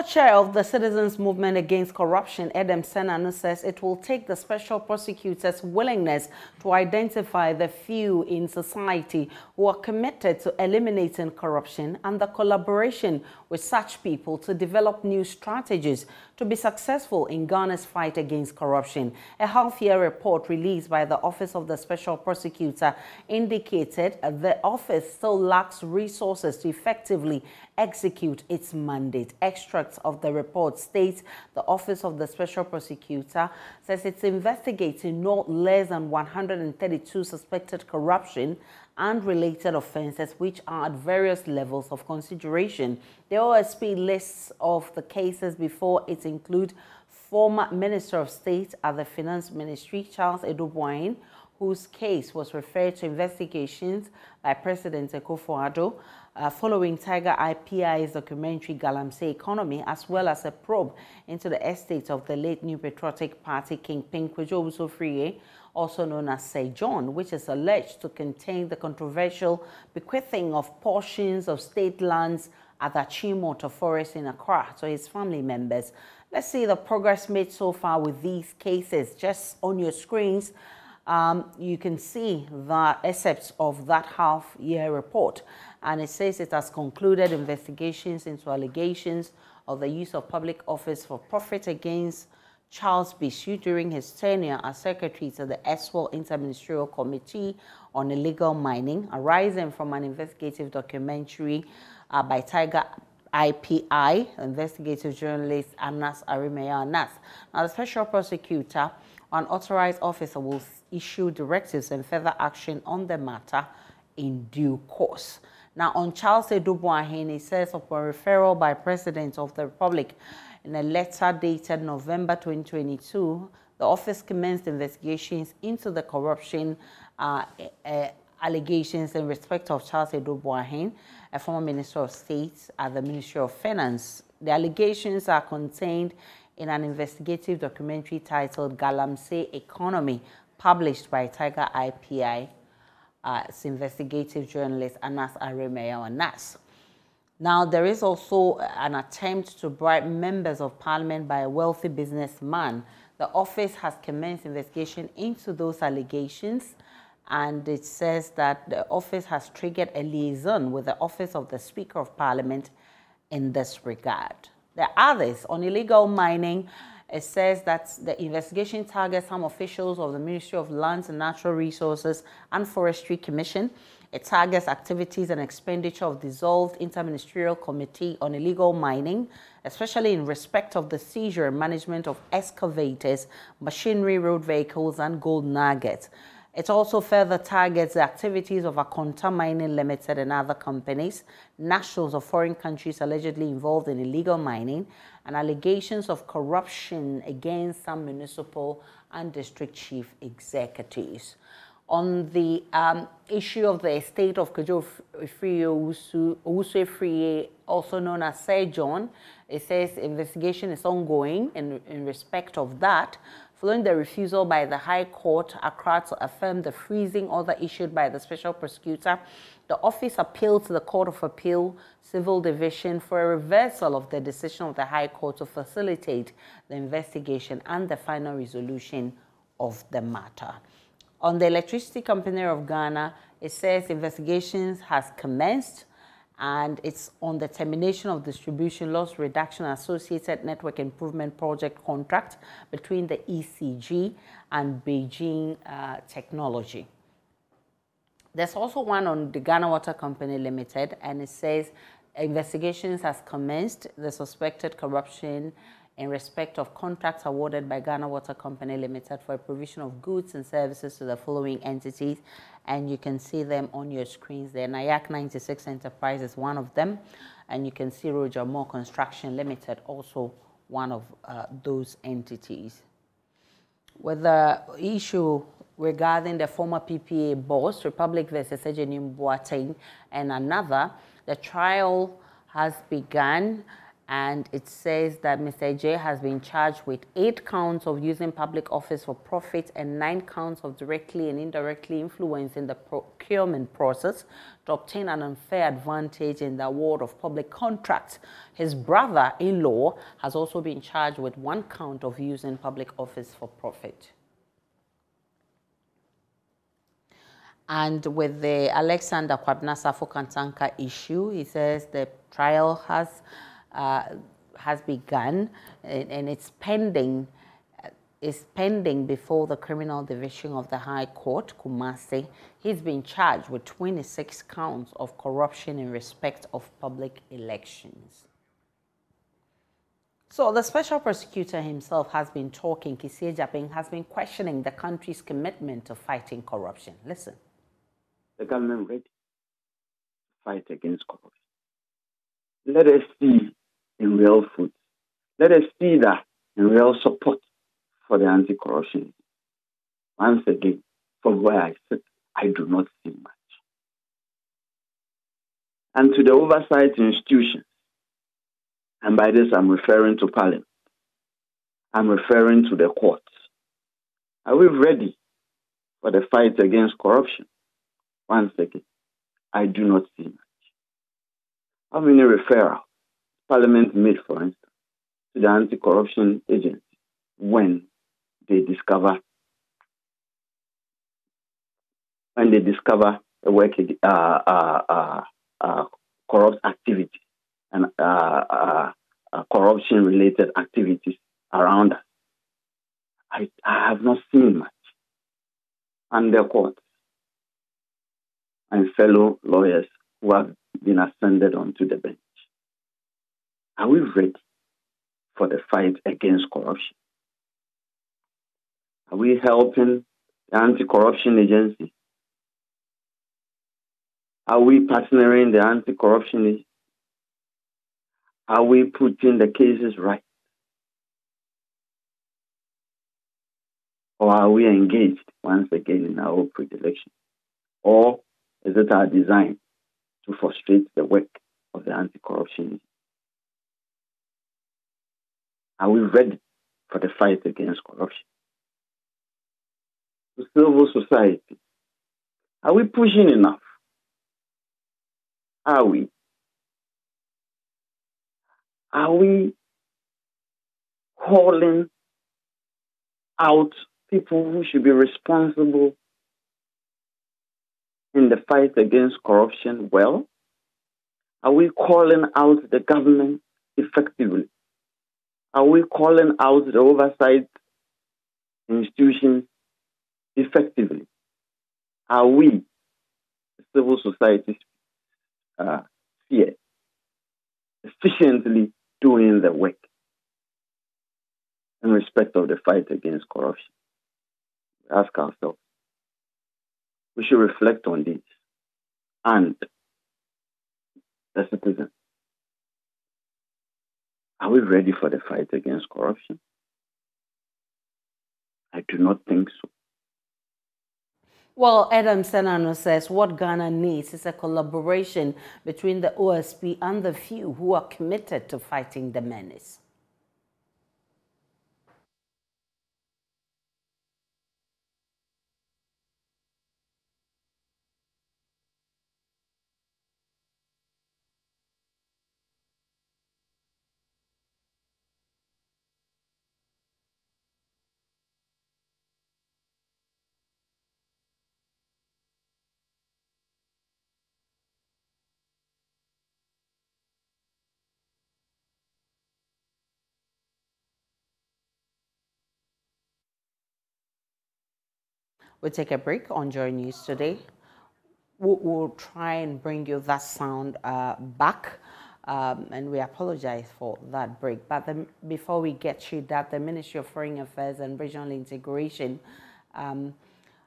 chair of the Citizens Movement Against Corruption, Edem Senanu, says it will take the special prosecutor's willingness to identify the few in society who are committed to eliminating corruption and the collaboration with such people to develop new strategies to be successful in Ghana's fight against corruption. A half-year report released by the Office of the Special Prosecutor indicated the office still lacks resources to effectively execute its mandate. Extracts of the report states the Office of the Special Prosecutor says it's investigating not less than 132 suspected corruption and related offences which are at various levels of consideration. The OSP lists of the cases before it include former Minister of State at the Finance Ministry, Charles Ibrahim, whose case was referred to investigations by President Akufo-Addo following Tiger IPI's documentary Galamsey Economy, as well as a probe into the estate of the late New Patriotic Party kingpin Kwadwo Obuso-Afriyie, also known as Sir John, which is alleged to contain the controversial bequeathing of portions of state lands at the Chimoto Forest in Accra to his family members. Let's see the progress made so far with these cases. Just on your screens, you can see the excerpts of that half-year report, and it says it has concluded investigations into allegations of the use of public office for profit against Charles Bishu during his tenure as Secretary to the ESWAL Interministerial Committee on Illegal Mining, arising from an investigative documentary by Tiger IPI, investigative journalist Anas Arimaya Anas. Now, the Special Prosecutor, an authorized officer, will issue directives and further action on the matter in due course. Now, on Charles Ibrahim, he says upon referral by President of the Republic in a letter dated November 2022, the office commenced investigations into the corruption allegations in respect of Charles Ibrahim, a former Minister of State at the Ministry of Finance. The allegations are contained in an investigative documentary titled Galamsey Economy, published by Tiger IPI, its investigative journalist Anas Arimaya Anas. Now, there is also an attempt to bribe members of parliament by a wealthy businessman. The office has commenced investigation into those allegations, and it says that the office has triggered a liaison with the Office of the Speaker of Parliament in this regard. There are others on illegal mining. It says that the investigation targets some officials of the Ministry of Lands and Natural Resources and Forestry Commission. It targets activities and expenditure of dissolved Interministerial Committee on Illegal Mining, especially in respect of the seizure and management of excavators, machinery, road vehicles, and gold nuggets. It also further targets the activities of Akonta Mining Limited and other companies, nationals of foreign countries allegedly involved in illegal mining, and allegations of corruption against some municipal and district chief executives. On the issue of the estate of Kwadwo Obuso-Afriyie, also known as Sir John, it says investigation is ongoing in respect of that, following the refusal by the High Court Accra to affirm the freezing order issued by the Special Prosecutor. The office appealed to the Court of Appeal Civil Division for a reversal of the decision of the High Court to facilitate the investigation and the final resolution of the matter. On the Electricity Company of Ghana, it says investigations has commenced, and it's on the termination of distribution loss reduction associated network improvement project contract between the ECG and Beijing Technology. There's also one on the Ghana Water Company Limited, and it says investigations has commenced the suspected corruption in respect of contracts awarded by Ghana Water Company Limited for a provision of goods and services to the following entities, and you can see them on your screens there. Nayak 96 Enterprise is one of them, and you can see Roger Moore Construction Limited, also one of those entities. With the issue regarding the former PPA boss, Republic versus Ejenim Boateng, and another, the trial has begun And it says that Mr. J has been charged with 8 counts of using public office for profit and 9 counts of directly and indirectly influencing the procurement process to obtain an unfair advantage in the award of public contracts. His brother-in-law has also been charged with 1 count of using public office for profit. And with the Alexander Kwabena Kantanka issue, he says the trial has begun and it's pending. Is pending before the Criminal Division of the High Court, Kumasi. He's been charged with 26 counts of corruption in respect of public elections. So the special prosecutor himself has been talking. Kisie Japing has been questioning the country's commitment to fighting corruption. Listen. The government ready to fight against corruption. Let us see in real food. Let us see that in real support for the anti-corruption. Once again, from where I sit, I do not see much. And to the oversight institutions, and by this I'm referring to Parliament, I'm referring to the courts. Are we ready for the fight against corruption? Once again, I do not see much. How many referrals Parliament made, for instance, to the anti-corruption agency when they discover corrupt activity and corruption-related activities around us? I have not seen much. And the courts and fellow lawyers who have been ascended onto the bench. Are we ready for the fight against corruption? Are we helping the anti-corruption agency? Are we partnering the anti-corruption agency? Are we putting the cases right? Or are we engaged once again in our predilection? Or is it our design to frustrate the work of the anti-corruption agency? Are we ready for the fight against corruption? The civil society, are we pushing enough? Are we? Are we calling out people who should be responsible in the fight against corruption well? Are we calling out the government effectively? Are we calling out the oversight institutions effectively? Are we, the civil society sphere, efficiently doing the work in respect of the fight against corruption? We ask ourselves. We should reflect on this. And the citizens, are we ready for the fight against corruption? I do not think so. Well, Adam Senano says what Ghana needs is a collaboration between the OSP and the few who are committed to fighting the menace. We'll take a break on JoyNews today. We'll try and bring you that sound back, and we apologize for that break. But before we get to that, the Ministry of Foreign Affairs and Regional Integration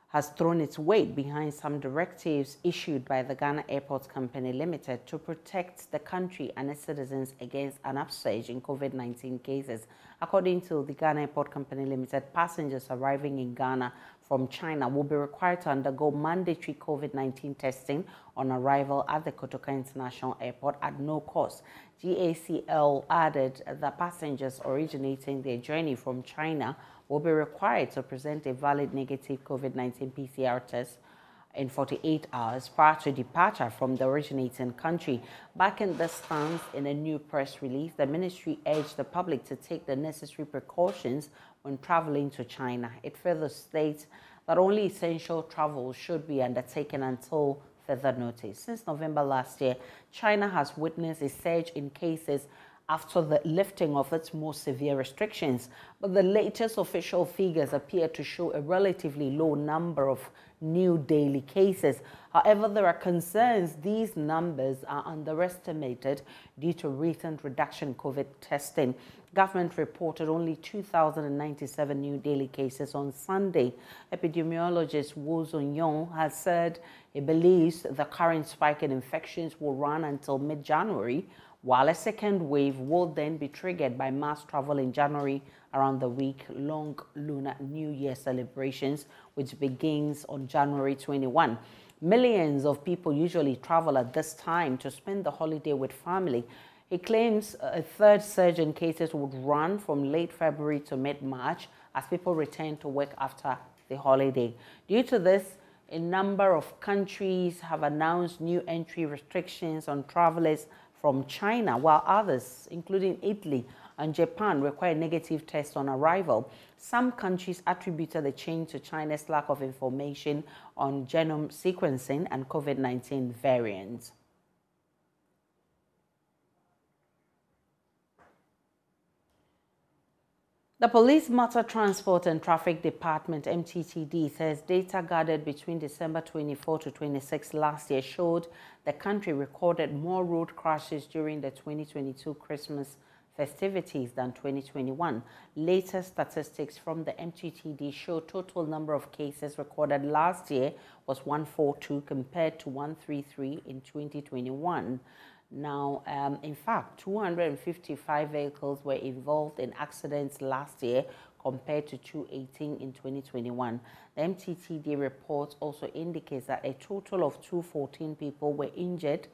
has thrown its weight behind some directives issued by the Ghana Airports Company Limited to protect the country and its citizens against an upsurge in COVID-19 cases. According to the Ghana Airport Company Limited, passengers arriving in Ghana from China will be required to undergo mandatory COVID-19 testing on arrival at the Kotoka International Airport at no cost. GACL added that passengers originating their journey from China will be required to present a valid negative COVID-19 PCR test in 48 hours prior to departure from the originating country. Backing this stance in a new press release, the ministry urged the public to take the necessary precautions when traveling to China. It further states that only essential travel should be undertaken until further notice. Since November last year, China has witnessed a surge in cases after the lifting of its more severe restrictions, but the latest official figures appear to show a relatively low number of new daily cases. However, there are concerns these numbers are underestimated due to recent reduction in COVID testing. Government reported only 2,097 new daily cases on Sunday. Epidemiologist Wu Zunyong has said he believes the current spike in infections will run until mid-January, while a second wave will then be triggered by mass travel in January around the week-long Lunar New Year celebrations, which begins on January 21. Millions of people usually travel at this time to spend the holiday with family. He claims a third surge in cases would run from late February to mid-March as people return to work after the holiday. Due to this, a number of countries have announced new entry restrictions on travelers from China, while others, including Italy and Japan, require negative tests on arrival. Some countries attributed the change to China's lack of information on genome sequencing and COVID-19 variants. The Police Motor Transport and Traffic Department, MTTD, says data gathered between December 24 to 26 last year showed the country recorded more road crashes during the 2022 Christmas festivities than 2021. Latest statistics from the MTTD show total number of cases recorded last year was 142 compared to 133 in 2021. Now, in fact, 255 vehicles were involved in accidents last year compared to 218 in 2021. The MTTD report also indicates that a total of 214 people were injured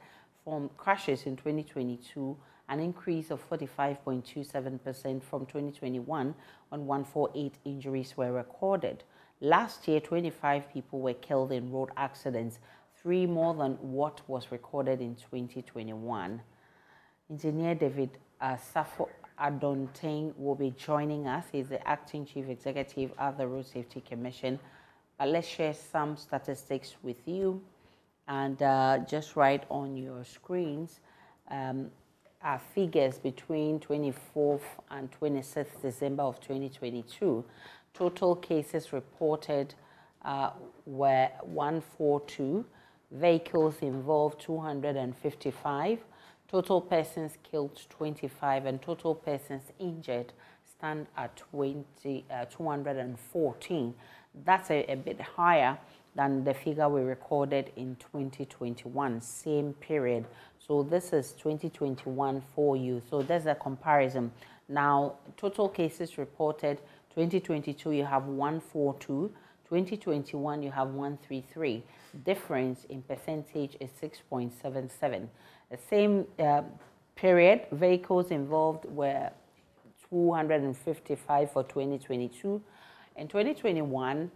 from crashes in 2022, an increase of 45.27% from 2021 when 148 injuries were recorded. Last year, 25 people were killed in road accidents, 3 more than what was recorded in 2021. Engineer David Safo Adontain will be joining us. He's the acting chief executive at the Road Safety Commission. Let's share some statistics with you, and just right on your screens are figures between 24th and 26th December of 2022. Total cases reported were 142. Vehicles involved 255, total persons killed 25, and total persons injured stand at 214. That's a bit higher than the figure we recorded in 2021, same period. So this is 2021 for you. So there's a comparison. Now, total cases reported, 2022 you have 142, 2021 you have 133. Difference in percentage is 6.77. The same period, vehicles involved were 255 for 2022. In 2021,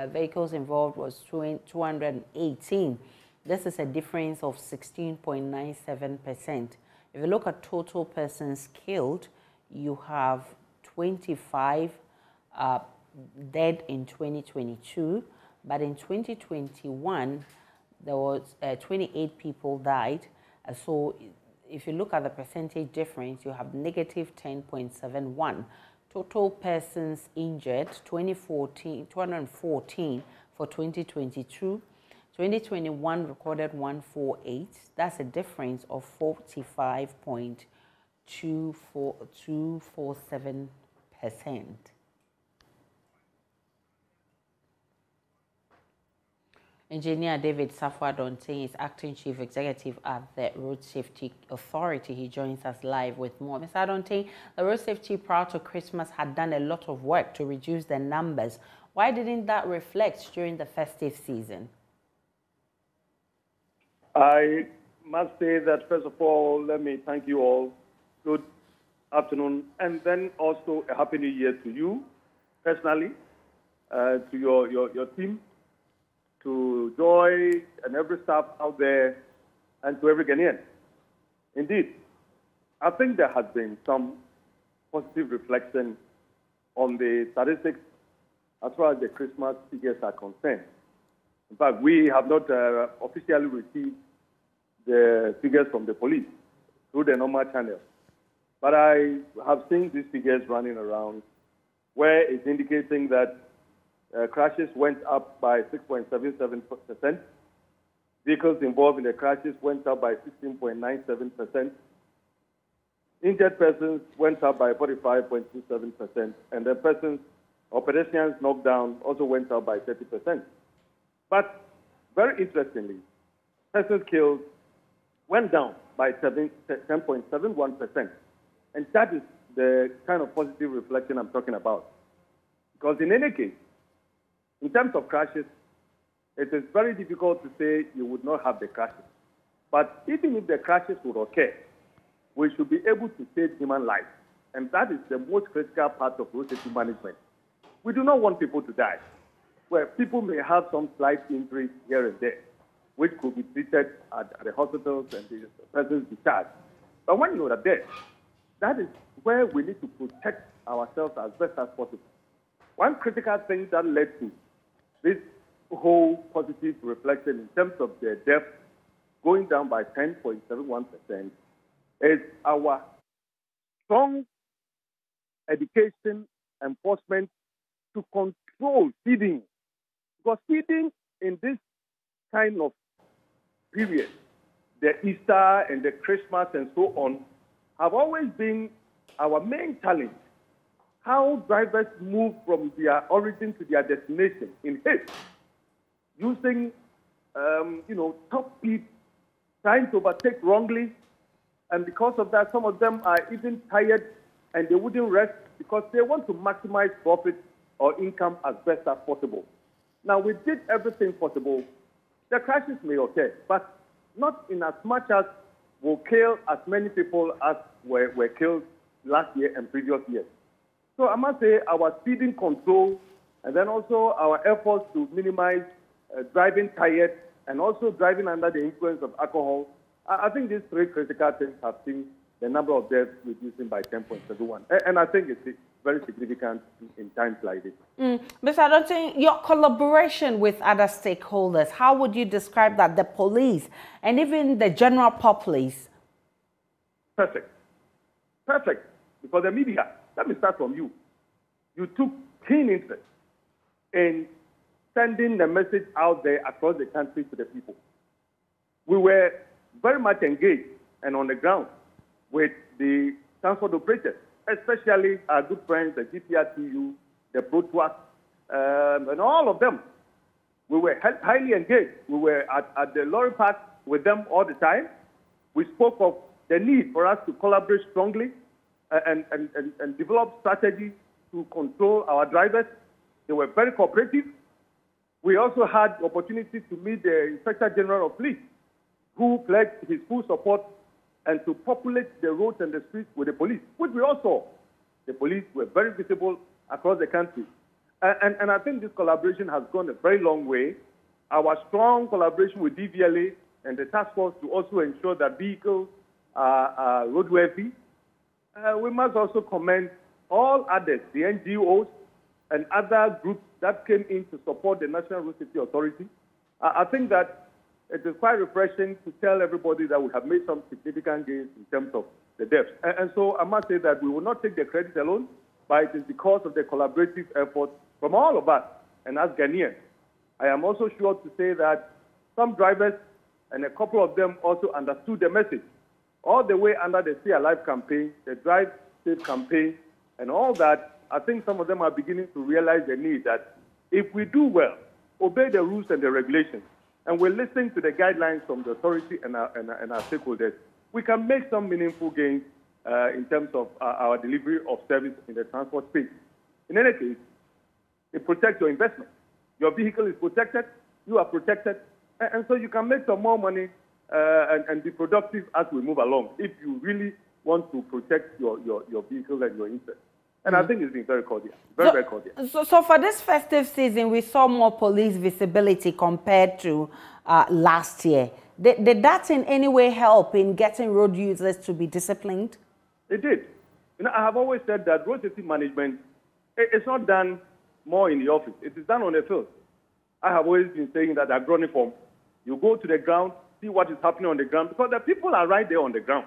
vehicles involved was 218. This is a difference of 16.97%. If you look at total persons killed, you have 25 dead in 2022, but in 2021 there was 28 people died. So if you look at the percentage difference, you have negative 10.71. Total persons injured 214 for 2022. 2021 recorded 148. That's a difference of 45.247%. Engineer David Safo Adontain is acting chief executive at the Road Safety Authority. He joins us live with more. Mr. Adontain, the Road Safety prior to Christmas had done a lot of work to reduce the numbers Why didn't that reflect during the festive season? I must say that, first of all, let me thank you all. Good afternoon, and then also a Happy New Year to you personally, to your team, to Joy and every staff out there, and to every Ghanaian. Indeed, I think there has been some positive reflection on the statistics as far as the Christmas figures are concerned. In fact, we have not officially received the figures from the police through the normal channel. But I have seen these figures running around where it's indicating that crashes went up by 6.77%. Vehicles involved in the crashes went up by 16.97%. Injured persons went up by 45.27%. And the persons or pedestrians knocked down also went up by 30%. But very interestingly, persons killed went down by 10.71%. And that is the kind of positive reflection I'm talking about. Because in any case, in terms of crashes, it is very difficult to say you would not have the crashes. But even if the crashes would occur, we should be able to save human lives. And that is the most critical part of road safety management. We do not want people to die, where people may have some slight injuries here and there, which could be treated at the hospitals and the person's discharged. But when you are dead, that is where we need to protect ourselves as best as possible. One critical thing that led to this whole positive reflection in terms of the deaths going down by 10.71% is our strong education enforcement to control speeding. Because speeding in this kind of period, the Easter and the Christmas and so on, have always been our main challenge. How drivers move from their origin to their destination in haste, using, top speed, trying to overtake wrongly. And because of that, some of them are even tired and they wouldn't rest because they want to maximize profit or income as best as possible. Now, we did everything possible. The crashes may occur, but not in as much as will kill as many people as were killed last year and previous years. So I must say our speeding control and then also our efforts to minimize driving tired and also driving under the influence of alcohol, I think these three critical things have seen the number of deaths reducing by 10.71. And I think it's very significant in times like this. Mr. Adotun, your collaboration with other stakeholders, how would you describe that? The police and even the general populace? Perfect. Perfect. Because the media, let me start from you. You took keen interest in sending the message out there across the country to the people. We were very much engaged and on the ground with the transport operators, especially our good friends, the GPRTU, the ProTrack, and all of them. We were highly engaged. We were at the lorry park with them all the time. We spoke of the need for us to collaborate strongly and develop strategies to control our drivers. They were very cooperative. We also had the opportunity to meet the Inspector General of Police, who pledged his full support and to populate the roads and the streets with the police, which we all saw. The police were very visible across the country. And I think this collaboration has gone a very long way. Our strong collaboration with DVLA and the task force to also ensure that vehicles are roadworthy. We must also commend all others, the NGOs and other groups that came in to support the National Road Safety Authority. I think that it is quite refreshing to tell everybody that we have made some significant gains in terms of the deaths. And so I must say that we will not take the credit alone, but it is because of the collaborative effort from all of us and as Ghanaians. I am also sure to say that some drivers and a couple of them also understood the message all the way under the Stay Alive campaign, the Drive Safe campaign, and all that. I think some of them are beginning to realize the need that if we do well, obey the rules and the regulations, and we're listening to the guidelines from the authority and our stakeholders, we can make some meaningful gains in terms of our delivery of service in the transport space. In any case, It protects your investment. Your vehicle is protected. You are protected. And so you can make some more money and be productive as we move along if you really want to protect your vehicle and your interest. And I think it's been very cordial, very cordial. So for this festive season, we saw more police visibility compared to last year. Did that in any way help in getting road users to be disciplined? It did. I have always said that road safety management, it's not done more in the office. It is done on the field. I have always been saying that agronomiform, you go to the ground, see what is happening on the ground, because the people are right there on the ground.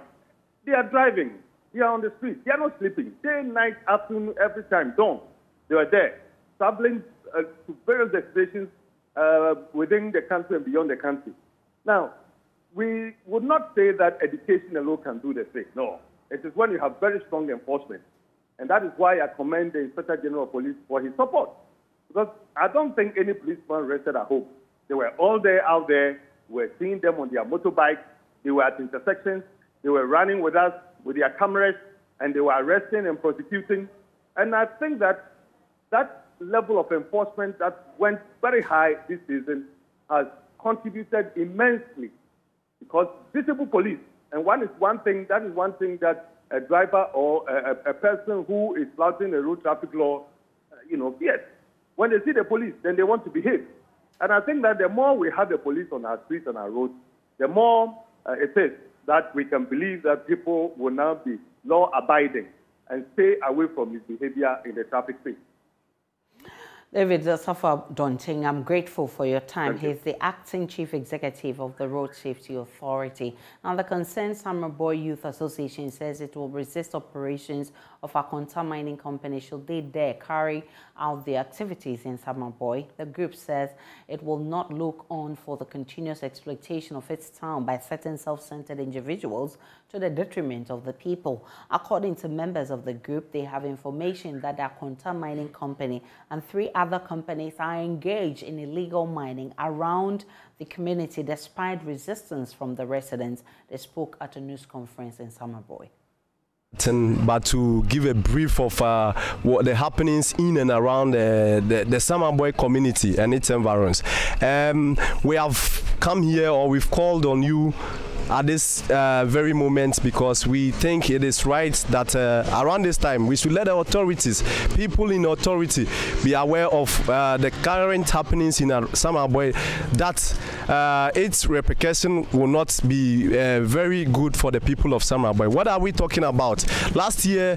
They are driving. They are on the street. They are not sleeping. Day, night, afternoon, every time, dawn. They are there, traveling to various destinations within the country and beyond the country. Now, we would not say that education alone can do the thing. No. It is when you have very strong enforcement. And that is why I commend the Inspector General of Police for his support. Because I don't think any policeman rested at home. They were all there, out there. We were seeing them on their motorbikes. They were at intersections. They were running with us with their cameras, and they were arresting and prosecuting. And I think that that level of enforcement that went very high this season has contributed immensely, because visible police, and that is one thing that a driver or a person who is flouting the road traffic law, fears. When they see the police, then they want to behave. And I think that the more we have the police on our streets and our roads, the more it is that we can believe that people will now be law-abiding and stay away from misbehavior in the traffic space. David Donting, I'm grateful for your time. He's the acting chief executive of the Road Safety Authority. Now, the concerned Summer Boy Youth Association says it will resist operations of Akonta Mining Company should they dare carry out the activities in Summer Boy. The group says it will not look on for the continuous exploitation of its town by certain self-centered individuals to the detriment of the people. According to members of the group, they have information that the Akonta Mining Company and 3 other companies are engaged in illegal mining around the community despite resistance from the residents. They spoke at a news conference in Summer Boy. But to give a brief of what the happenings in and around the Summer Boy community and its environs. We have come here, or we've called on you at this very moment, because we think it is right that around this time we should let the authorities, people in authority, be aware of the current happenings in Summer Boy, that its repercussion will not be very good for the people of Summer Boy. What are we talking about? Last year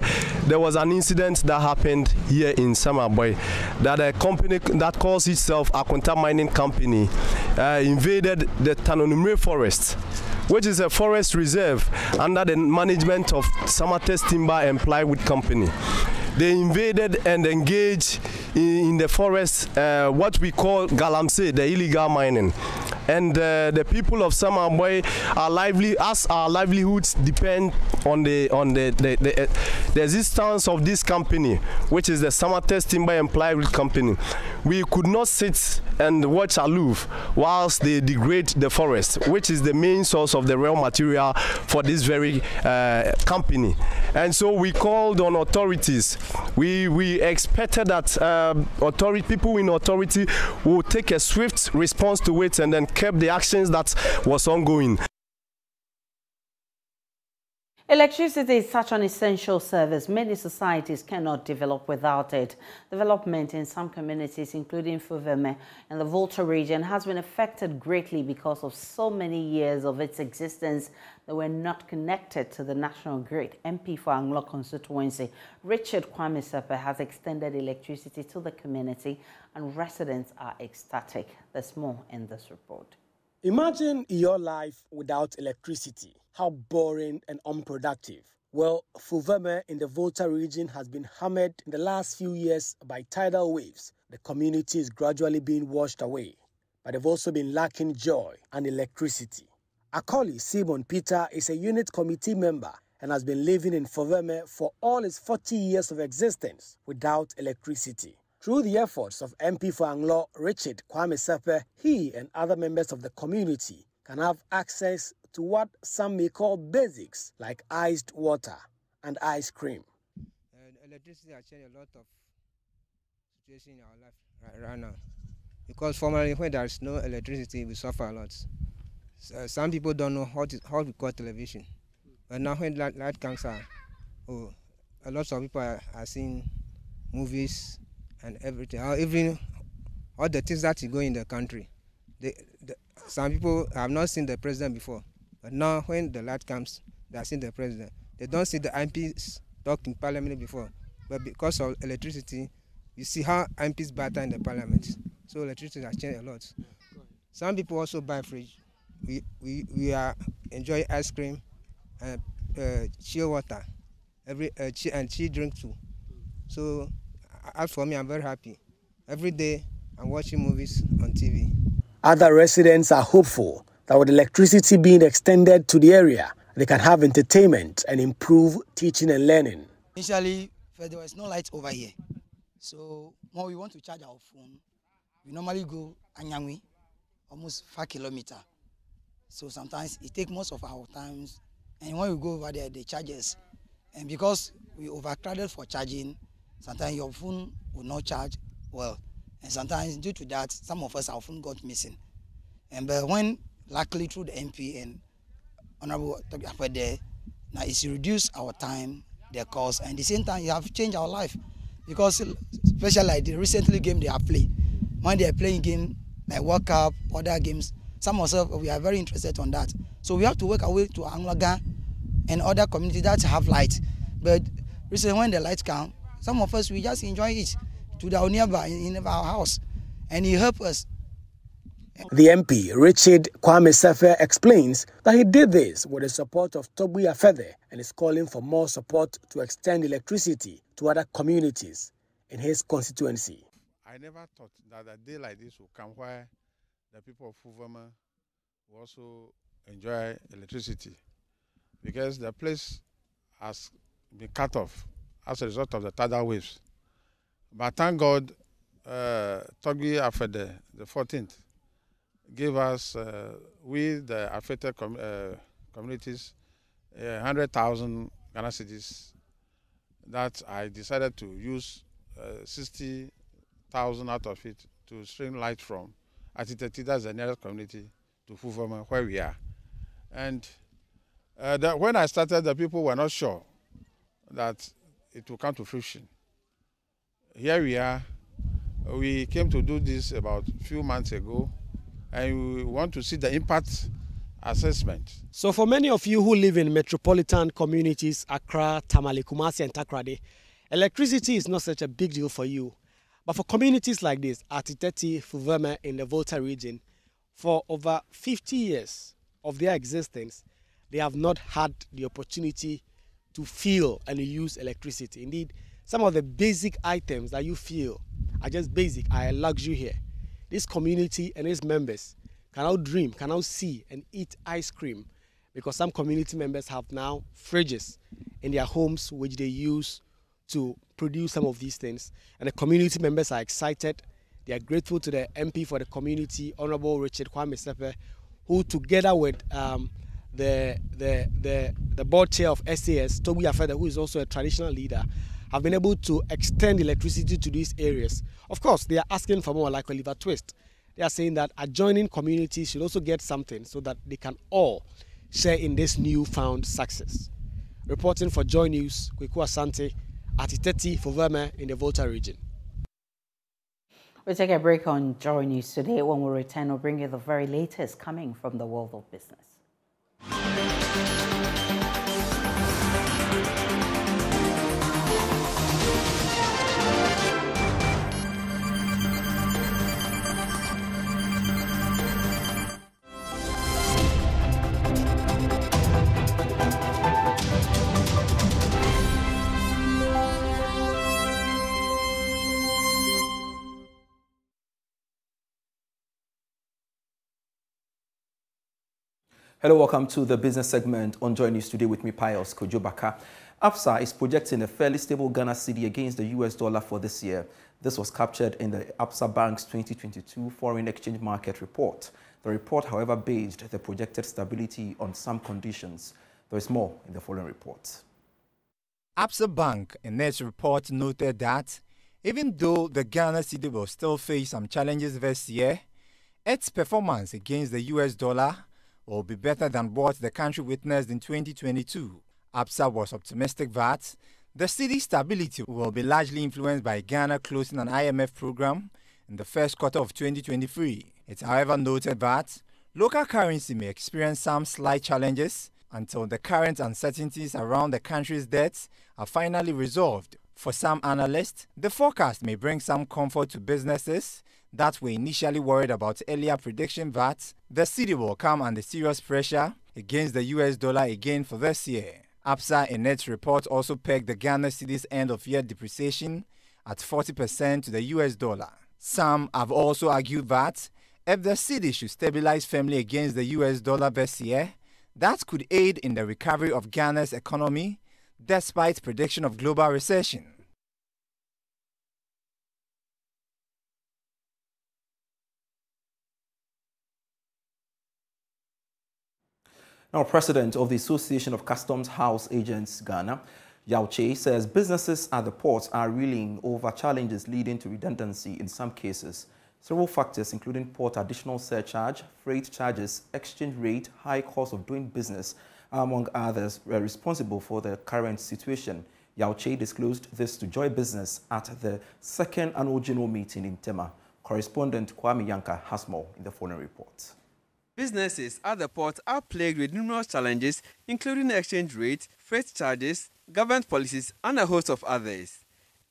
there was an incident that happened here in Summer Boy, that a company that calls itself Akonta Mining Company invaded the Tanonumre forest, which is a forest reserve under the management of Samates Timber and Plywood Company. They invaded and engaged in the forest what we call galamsey, the illegal mining. And the people of Summer Boy are our livelihoods depend on the existence of this company, which is the Samates Timber and Plywood Company. We could not sit and watch aloof whilst they degrade the forest, which is the main source of the raw material for this very company. And so we called on authorities. We expected that people in authority will take a swift response to it and then kept the actions that was ongoing. Electricity is such an essential service. Many societies cannot develop without it. Development in some communities, including Fuveme and the Volta region, has been affected greatly because of so many years of its existence that were not connected to the national grid. MP for Anglo constituency, Richard Kwame Sepe, has extended electricity to the community, and residents are ecstatic. There's more in this report. Imagine your life without electricity. How boring and unproductive. Well, Fuveme in the Volta region has been hammered in the last few years by tidal waves. The community is gradually being washed away, but they've also been lacking joy and electricity. Akoli Simon Peter is a unit committee member and has been living in Fuveme for all its 40 years of existence without electricity. Through the efforts of MP for Anglo Richard Kwame Sepe, he and other members of the community can have access to what some may call basics like iced water and ice cream. Electricity has changed a lot of situation in our life right now. Because formerly, when there is no electricity, we suffer a lot. Some people don't know how we call television. But now when light comes out, a lot of people are seeing movies and everything. Even all the things that go in the country. Some people have not seen the president before. But now when the light comes, they are seeing the president. They don't see the MPs talk in parliament before. But because of electricity, you see how MPs battle in the parliament. So electricity has changed a lot. Some people also buy fridge. We are enjoying ice cream and chill water, and chill drink too. So as for me, I'm very happy. Every day I'm watching movies on TV. Other residents are hopeful that with electricity being extended to the area, they can have entertainment and improve teaching and learning. Initially, there was no light over here. So when we want to charge our phone, we normally go Anyangwi, almost 5 kilometers. So sometimes it takes most of our times. And when we go over there, they charge us. And because we overcrowded for charging, sometimes your phone will not charge well. And sometimes due to that, some of us, our phone got missing. But when, luckily through the MP and Honorable there, now it's reduced our time, their cost, and at the same time, you have changed our life. Because especially like the recently game they have played, when they are playing game like World Cup, other games, some of us, we are very interested on that. So we have to work our way to Anglaga and other communities that have light. But recently when the lights come, some of us, we just enjoy it to the nearby in our house, and it helps us. The MP, Richard Kwame Sefe, explains that he did this with the support of Togbi Afede and is calling for more support to extend electricity to other communities in his constituency. I never thought that a day like this would come where the people of Fuvama will also enjoy electricity, because the place has been cut off as a result of the tidal waves. But thank God, Togbi Afede, the 14th, gave us, with the affected communities, 100,000 Ghana cedis that I decided to use 60,000 out of it to stream light from Atiteti, that's the nearest community, to Fuvama, where we are. And when I started, the people were not sure that it will come to fruition. Here we are. We came to do this about a few months ago, and we want to see the impact assessment. So for many of you who live in metropolitan communities, Accra, Tamale, Kumasi and Takoradi, electricity is not such a big deal for you. But for communities like this, Atiteti, Fuvama in the Volta region, for over 50 years of their existence, they have not had the opportunity to feel and use electricity. Indeed, some of the basic items that you feel are just basic, are a luxury here. This community and its members can now dream, can now see and eat ice cream, because some community members have now fridges in their homes which they use to produce some of these things. And the community members are excited. They are grateful to the MP for the community, Honorable Richard Kwame Sepe, who together with the board chair of SAS, Togbi Afede, who is also a traditional leader, have been able to extend electricity to these areas. Of course, they are asking for more, like Oliver Twist. They are saying that adjoining communities should also get something so that they can all share in this newfound success. Reporting for Joy News, Kweku Asante, Atiteti, Fuvama in the Volta region. We'll take a break on Joy News today. When we return, we'll bring you the very latest coming from the world of business. Hello, welcome to the business segment on Joy News today with me, Pius Kojobaka. APSA is projecting a fairly stable Ghana cedi against the US dollar for this year. This was captured in the APSA Bank's 2022 Foreign Exchange Market Report. The report, however, based the projected stability on some conditions. There is more in the following report. APSA Bank in its report noted that Even though the Ghana cedi will still face some challenges this year, its performance against the US dollar will be better than what the country witnessed in 2022. ABSA was optimistic that the cedi stability will be largely influenced by Ghana closing an IMF program in the first quarter of 2023. It however noted that local currency may experience some slight challenges until the current uncertainties around the country's debts are finally resolved. For some analysts, the forecast may bring some comfort to businesses that were initially worried about earlier prediction that the cedi will come under serious pressure against the US dollar again for this year. ABSA in its report also pegged the Ghana cedi's end-of-year depreciation at 40% to the US dollar. Some have also argued that if the cedi should stabilize firmly against the US dollar this year, that could aid in the recovery of Ghana's economy despite prediction of global recession. Now, President of the Association of Customs House Agents Ghana, Yao Che, says businesses at the ports are reeling over challenges leading to redundancy in some cases. Several factors, including port additional surcharge, freight charges, exchange rate, high cost of doing business, among others, were responsible for the current situation. Yao Che disclosed this to Joy Business at the second annual general meeting in Tema. Correspondent Kwame Yanka has more in the following report. Businesses at the port are plagued with numerous challenges, including exchange rate, freight charges, government policies, and a host of others.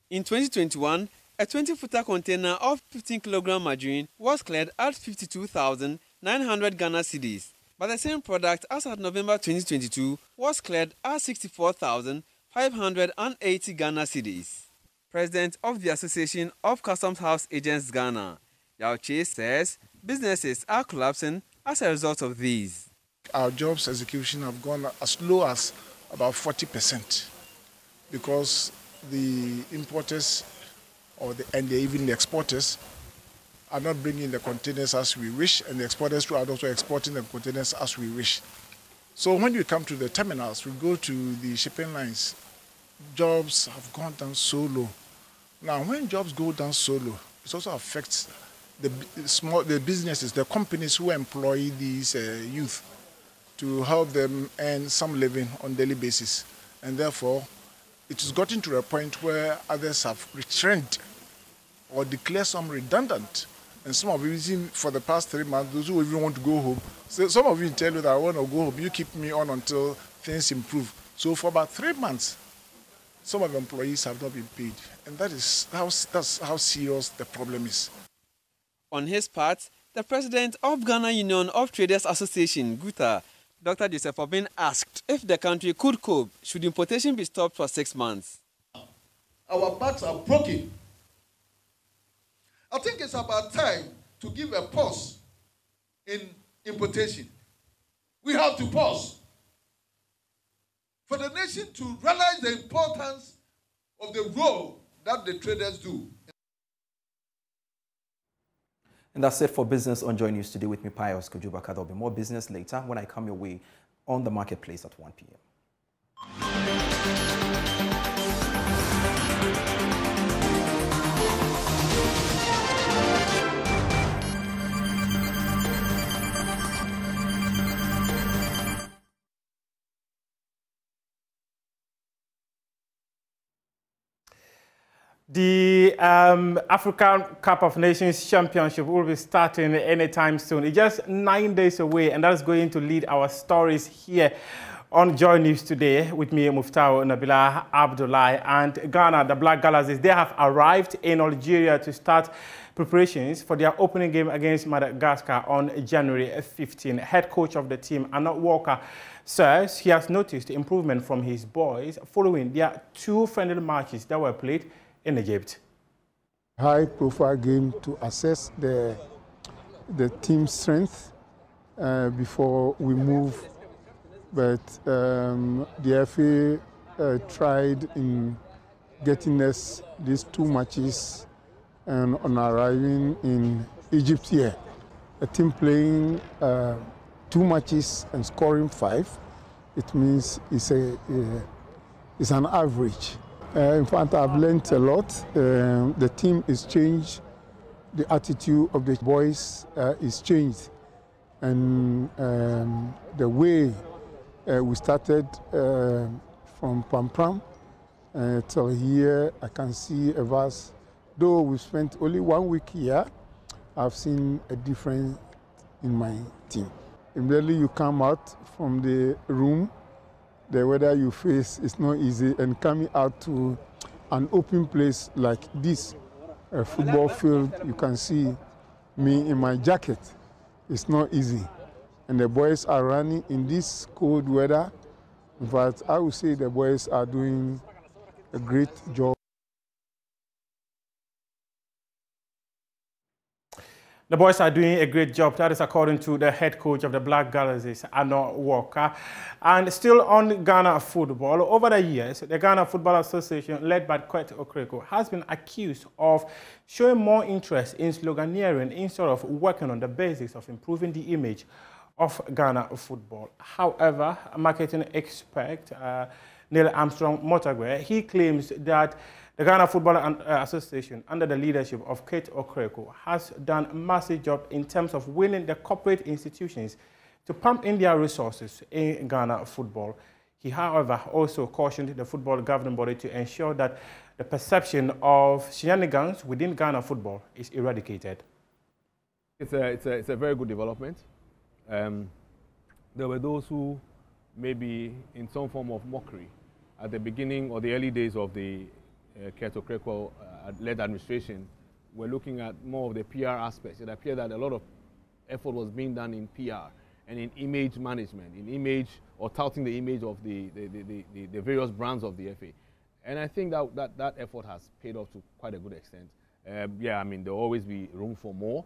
In 2021, a 20-footer container of 15-kilogram margarine was cleared at 52,900 Ghana cedis, but the same product as at November 2022 was cleared at 64,580 Ghana cedis. President of the Association of Customs House Agents Ghana, Yao Che, says businesses are collapsing as a result of these. Our jobs execution have gone as low as about 40% because the importers and even the exporters are not bringing the containers as we wish, and the exporters too are also exporting the containers as we wish. So when you come to the terminals, we go to the shipping lines, jobs have gone down so low. Now, when jobs go down so low, it also affects the businesses, the companies who employ these youth to help them earn some living on a daily basis. And therefore, it has gotten to a point where others have retrenched or declared some redundant. And some of you, for the past 3 months, those who even want to go home, so some of you tell you that I want to go home, you keep me on until things improve. So for about 3 months, some of the employees have not been paid. And that's how serious the problem is. On his part, the president of Ghana Union of Traders Association, GUTA, Dr. Joseph Obin, asked if the country could cope should importation be stopped for 6 months. Our backs are broken. I think it's about time to give a pause in importation. We have to pause for the nation to realize the importance of the role that the traders do. And that's it for Business on JoyNews today with me, Pius Kojubaka. There'll be more business later when I come your way on the marketplace at 1 p.m. The African Cup of Nations Championship will be starting anytime soon. It's just 9 days away, and that's going to lead our stories here on Joy News today with me, Muftau Nabila Abdullahi. And Ghana, the Black Galaxies, they have arrived in Algeria to start preparations for their opening game against Madagascar on January 15. Head coach of the team, Arnold Walker, says he has noticed improvement from his boys following their 2 friendly matches that were played in Egypt. High-profile game to assess the team's strength before we move, but the FA tried in getting us these 2 matches and on arriving in Egypt here. A team playing 2 matches and scoring 5, it means it's an average. In fact, I've learned a lot. The team is changed. The attitude of the boys is changed. And the way we started from Pam till here, I can see a vast, though we spent only 1 week here, I've seen a difference in my team. Immediately you come out from the room, the weather you face is not easy, and coming out to an open place like this, a football field, you can see me in my jacket. It's not easy. And the boys are running in this cold weather. In fact, I would say the boys are doing a great job. The boys are doing a great job. That is according to the head coach of the Black Galaxies, Arno Walker. And still on Ghana football, over the years, the Ghana Football Association, led by Kwet Okreko, has been accused of showing more interest in sloganeering instead of working on the basics of improving the image of Ghana football. However, marketing expert Neil Armstrong Motagwe, he claims that the Ghana Football Association, under the leadership of Kate Okreko, has done a massive job in terms of winning the corporate institutions to pump in their resources in Ghana football. He, however, also cautioned the football governing body to ensure that the perception of shenanigans within Ghana football is eradicated. It's a very good development. There were those who maybe in some form of mockery at the beginning or the early days of the Kate Okreko-led administration were looking at more of the PR aspects. It appeared that a lot of effort was being done in PR and in image management, in image or touting the image of the various brands of the FA. And I think that effort has paid off to quite a good extent. Yeah, I mean, there will always be room for more,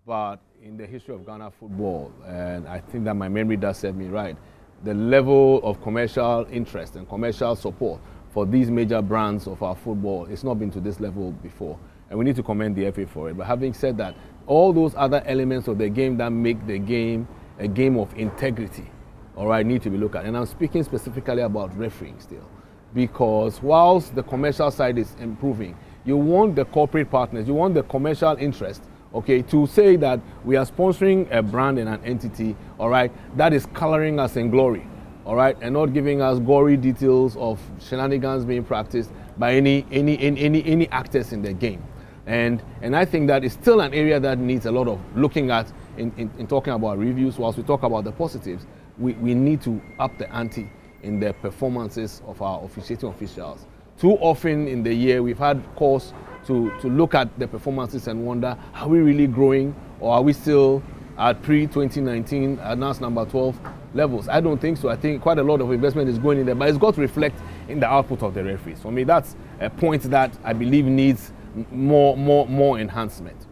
but in the history of Ghana football, and I think that my memory does set me right, the level of commercial interest and commercial support for these major brands of our football, it's not been to this level before. And we need to commend the FA for it. But having said that, all those other elements of the game that make the game a game of integrity, all right, need to be looked at. And I'm speaking specifically about refereeing still. Because whilst the commercial side is improving, you want the corporate partners, you want the commercial interest, okay, to say that we are sponsoring a brand and an entity, all right, that is coloring us in glory. All right, and not giving us gory details of shenanigans being practiced by any actors in the game. And I think that is still an area that needs a lot of looking at in talking about reviews. Whilst we talk about the positives, we need to up the ante in the performances of our officiating officials. Too often in the year, we've had cause to look at the performances and wonder, are we really growing, or are we still at pre-2019 announced number 12 levels? I don't think so. I think quite a lot of investment is going in there, but it's got to reflect in the output of the referees. For me, that's a point that I believe needs more enhancement.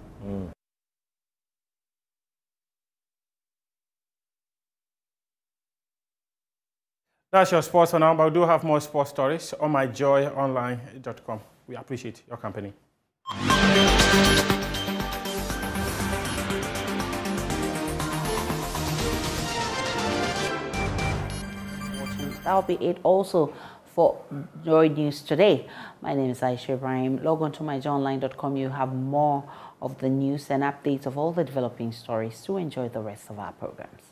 That's your sports for now, but we do have more sports stories on myjoyonline.com. We appreciate your company. That'll be it also for Joy News today. My name is Aisha Ibrahim. Log on to myjoyonline.com. You have more of the news and updates of all the developing stories to enjoy the rest of our programs.